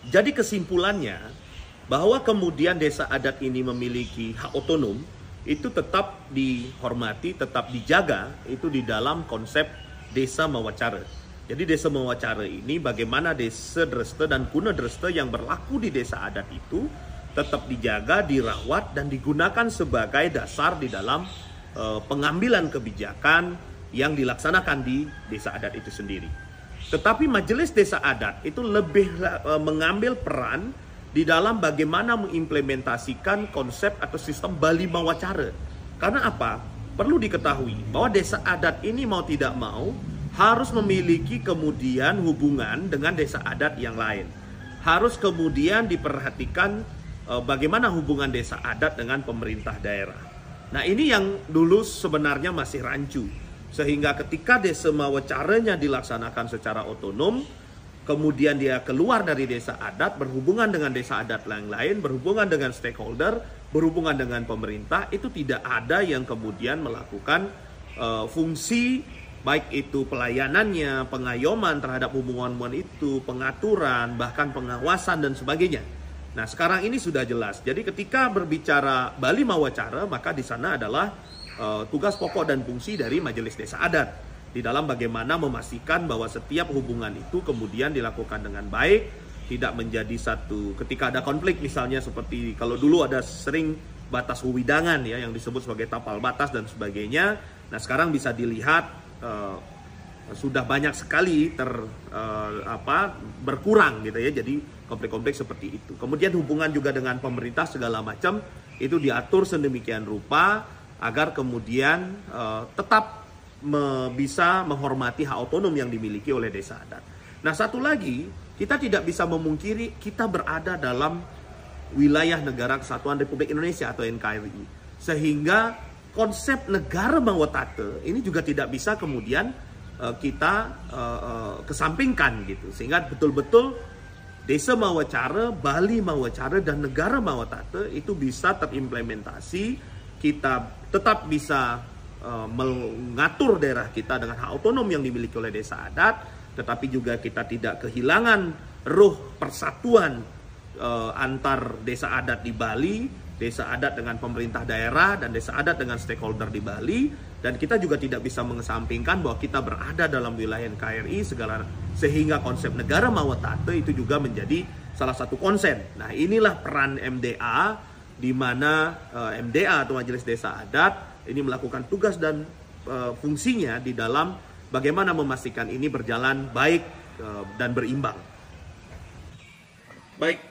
Jadi kesimpulannya, bahwa kemudian desa adat ini memiliki hak otonom, itu tetap dihormati, tetap dijaga, itu di dalam konsep desa Mawacara. Jadi desa Mawacara ini bagaimana desa Dreste dan Kuna Dreste yang berlaku di desa adat itu tetap dijaga, dirawat, dan digunakan sebagai dasar di dalam pengambilan kebijakan yang dilaksanakan di desa adat itu sendiri. Tetapi majelis desa adat itu lebih mengambil peran di dalam bagaimana mengimplementasikan konsep atau sistem Bali Mawacara. Karena apa? Perlu diketahui bahwa desa adat ini mau tidak mau harus memiliki kemudian hubungan dengan desa adat yang lain. Harus kemudian diperhatikan bagaimana hubungan desa adat dengan pemerintah daerah. Nah, ini yang dulu sebenarnya masih rancu. Sehingga ketika desa Mawacaranya dilaksanakan secara otonom, kemudian dia keluar dari desa adat, berhubungan dengan desa adat yang lain, berhubungan dengan stakeholder, berhubungan dengan pemerintah, itu tidak ada yang kemudian melakukan fungsi, baik itu pelayanannya, pengayoman terhadap hubungan-hubungan itu, pengaturan, bahkan pengawasan dan sebagainya. Nah, sekarang ini sudah jelas. Jadi ketika berbicara Bali Mawacara, maka di sana adalah tugas pokok dan fungsi dari majelis desa adat di dalam bagaimana memastikan bahwa setiap hubungan itu kemudian dilakukan dengan baik, tidak menjadi satu ketika ada konflik, misalnya seperti kalau dulu ada sering batas wewidangan ya yang disebut sebagai tapal batas dan sebagainya. Nah, sekarang bisa dilihat sudah banyak sekali berkurang gitu ya. Jadi konflik-konflik seperti itu. Kemudian hubungan juga dengan pemerintah segala macam itu diatur sedemikian rupa agar kemudian tetap bisa menghormati hak otonom yang dimiliki oleh desa adat. Nah, satu lagi, kita tidak bisa memungkiri kita berada dalam wilayah Negara Kesatuan Republik Indonesia atau NKRI. Sehingga konsep negara Mawatate ini juga tidak bisa kemudian kita kesampingkan gitu. Sehingga betul-betul desa Mawacara, Bali Mawacara, dan negara Mawatate itu bisa terimplementasi, kita tetap bisa mengatur daerah kita dengan hak otonom yang dimiliki oleh desa adat, tetapi juga kita tidak kehilangan ruh persatuan antar desa adat di Bali, desa adat dengan pemerintah daerah, dan desa adat dengan stakeholder di Bali. Dan kita juga tidak bisa mengesampingkan bahwa kita berada dalam wilayah NKRI segala, sehingga konsep negara Mawatate itu juga menjadi salah satu konsen. Nah, inilah peran MDA, di mana MDA atau Majelis Desa Adat ini melakukan tugas dan fungsinya di dalam bagaimana memastikan ini berjalan baik dan berimbang. Baik,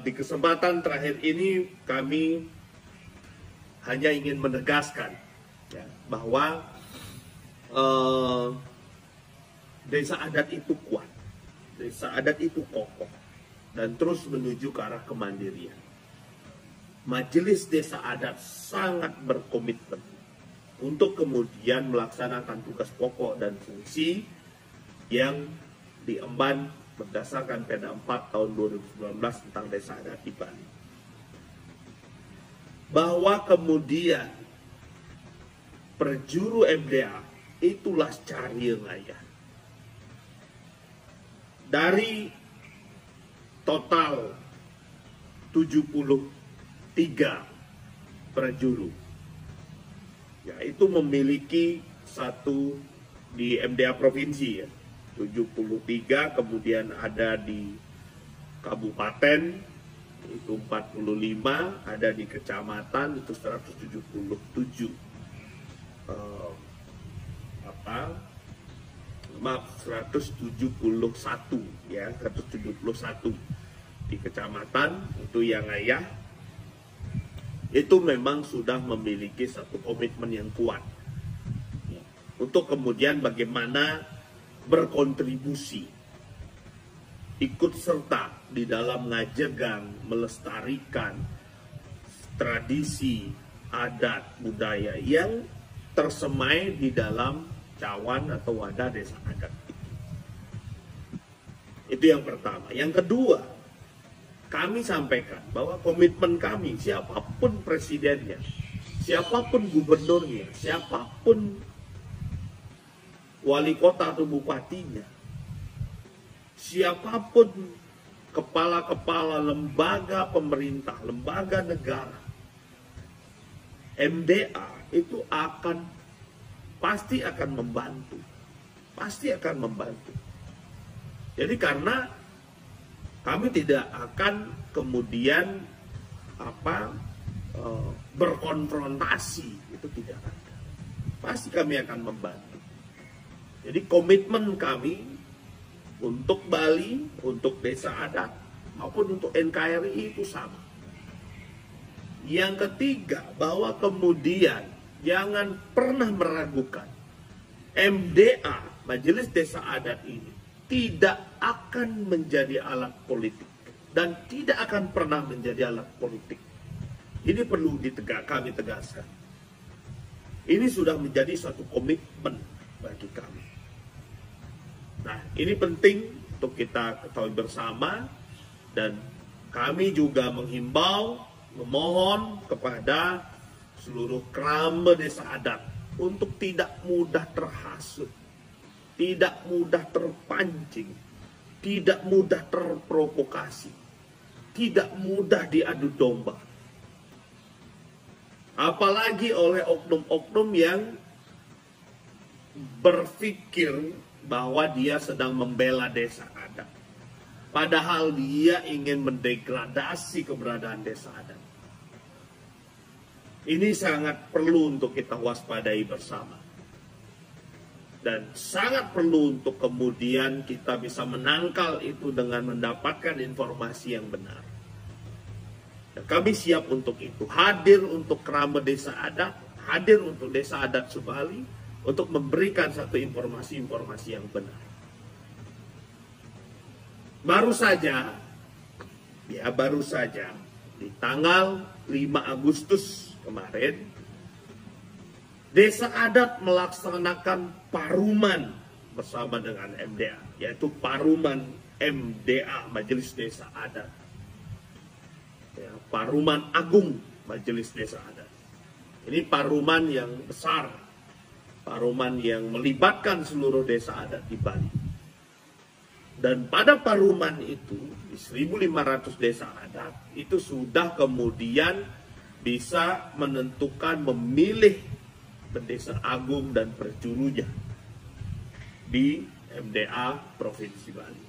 di kesempatan terakhir ini kami hanya ingin menegaskan ya, bahwa desa adat itu kuat, desa adat itu kokoh, dan terus menuju ke arah kemandirian. Majelis Desa Adat sangat berkomitmen untuk kemudian melaksanakan tugas pokok dan fungsi yang diemban berdasarkan Perda 4 tahun 2019 tentang Desa Adat di Bali. Bahwa kemudian perjuru MDA itulah cari ngayah. Dari total 73 perjuru, yaitu memiliki satu di MDA provinsi ya, 73, kemudian ada di kabupaten itu 45, ada di kecamatan itu 177 171 ya, 171 di kecamatan itu yang ayah itu memang sudah memiliki satu komitmen yang kuat untuk kemudian bagaimana berkontribusi, ikut serta di dalam ngajegang, melestarikan tradisi, adat, budaya yang tersemai di dalam cawan atau wadah desa adat itu. Itu yang pertama. Yang kedua, kami sampaikan bahwa komitmen kami, siapapun presidennya, siapapun gubernurnya, siapapun wali kota atau bupatinya, siapapun kepala-kepala lembaga pemerintah, lembaga negara, MDA itu pasti akan membantu. Pasti akan membantu. Jadi karena kami tidak akan kemudian berkonfrontasi, itu tidak ada. Pasti kami akan membantu. Jadi komitmen kami untuk Bali, untuk desa adat, maupun untuk NKRI itu sama. Yang ketiga, bahwa kemudian jangan pernah meragukan MDA, Majelis Desa Adat ini, tidak akan menjadi alat politik. Dan tidak akan pernah menjadi alat politik. Ini perlu kami tegaskan. Ini sudah menjadi satu komitmen bagi kami. Nah, ini penting untuk kita ketahui bersama, dan kami juga menghimbau, memohon kepada seluruh keramba desa adat untuk tidak mudah terhasut, tidak mudah terpancing, tidak mudah terprovokasi, tidak mudah diadu domba. Apalagi oleh oknum-oknum yang berpikir bahwa dia sedang membela desa adat. Padahal dia ingin mendegradasi keberadaan desa adat. Ini sangat perlu untuk kita waspadai bersama. Dan sangat perlu untuk kemudian kita bisa menangkal itu dengan mendapatkan informasi yang benar. Dan kami siap untuk itu. Hadir untuk keramba desa adat, hadir untuk desa adat Subali, untuk memberikan satu informasi-informasi yang benar. Baru saja di tanggal 5 Agustus kemarin, desa adat melaksanakan paruman bersama dengan MDA, yaitu paruman MDA, Majelis Desa Adat. Ya, paruman agung Majelis Desa Adat. Ini paruman yang besar, paruman yang melibatkan seluruh desa adat di Bali. Dan pada paruman itu, di 1.500 desa adat, itu sudah kemudian bisa menentukan, memilih Bendesa Agung dan Perjurunya di MDA Provinsi Bali.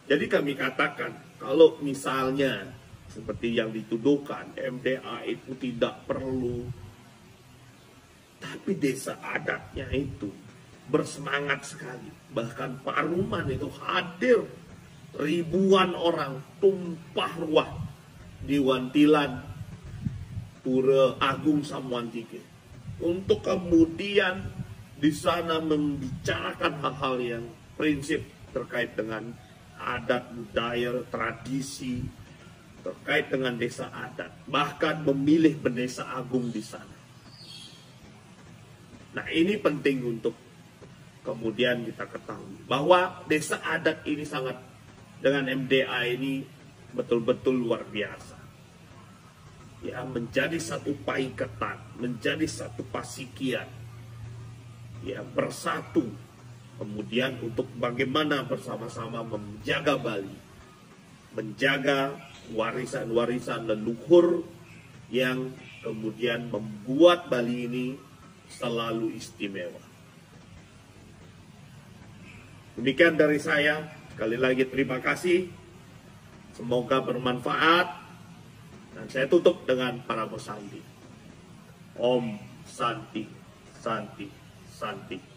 Jadi kami katakan, kalau misalnya seperti yang dituduhkan, MDA itu tidak perlu, tapi desa adatnya itu bersemangat sekali. Bahkan paruman itu hadir ribuan orang, tumpah ruah di Wantilan Pura Agung Samuantike, untuk kemudian di sana membicarakan hal-hal yang prinsip terkait dengan adat, budaya, tradisi, terkait dengan desa adat, bahkan memilih Bendesa Agung di sana. Nah, ini penting untuk kemudian kita ketahui bahwa desa adat ini sangat, dengan MDA ini betul-betul luar biasa. Ya, menjadi satu paiketan, menjadi satu pasikian, ya, bersatu, kemudian untuk bagaimana bersama-sama menjaga Bali, menjaga warisan-warisan leluhur yang kemudian membuat Bali ini selalu istimewa. Demikian dari saya, sekali lagi terima kasih, semoga bermanfaat. Dan saya tutup dengan Parabos Santi. Om Santi, Santi, Santi.